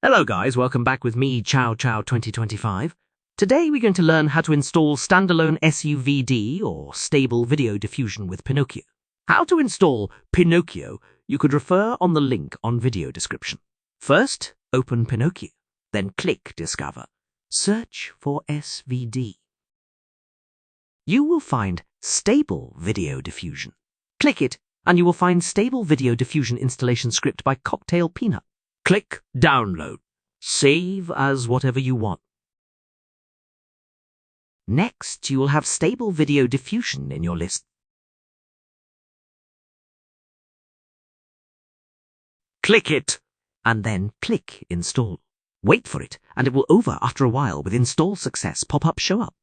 Hello guys, welcome back with me, Chow Chow 2025. Today we're going to learn how to install standalone SUVD or Stable Video Diffusion with Pinokio. How to install Pinokio, you could refer on the link on video description. First, open Pinokio, then click Discover. Search for SVD. You will find Stable Video Diffusion. Click it and you will find Stable Video Diffusion installation script by Cocktail Peanut. Click Download. Save as whatever you want. Next, you will have Stable Video Diffusion in your list. Click it, and then click Install. Wait for it, and it will over after a while with Install Success pop-up show up.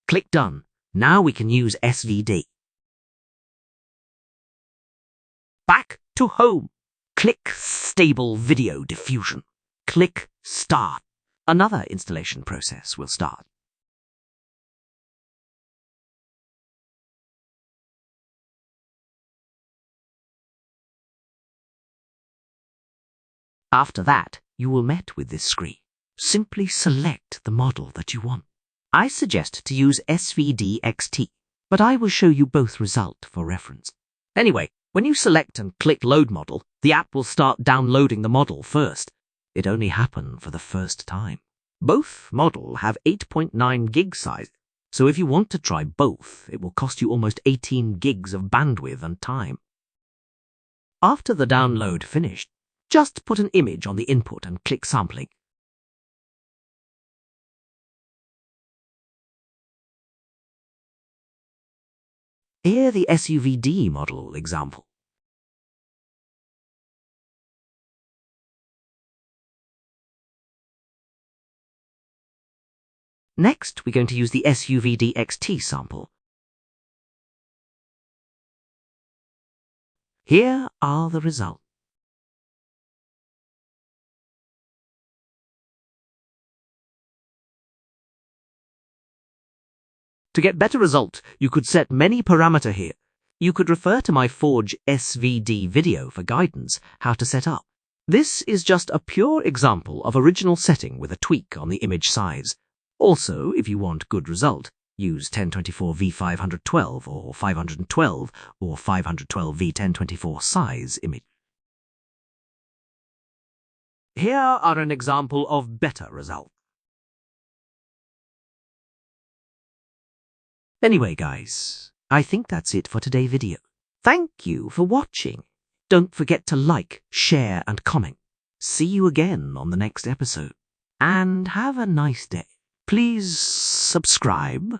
Click Done. Now we can use SVD. Back to Home. Click Stable Video Diffusion. Click Start. Another installation process will start. After that, you will met with this screen. Simply select the model that you want. I suggest to use SVD XT, but I will show you both results for reference. Anyway, when you select and click Load Model, the app will start downloading the model first. It only happened for the first time. Both models have 8.9 gig size, so if you want to try both, it will cost you almost 18 gigs of bandwidth and time. After the download finished, just put an image on the input and click Sampling. Here the SUVD model example. Next, we're going to use the SUVD XT sample. Here are the results. To get better result, you could set many parameter here. You could refer to my Forge SVD video for guidance how to set up. This is just a pure example of original setting with a tweak on the image size. Also, if you want good result, use 1024v512 or 512 or 512v1024 size image. Here are an example of better result. Anyway guys, I think that's it for today's video. Thank you for watching. Don't forget to like, share and comment. See you again on the next episode. And have a nice day. Please subscribe.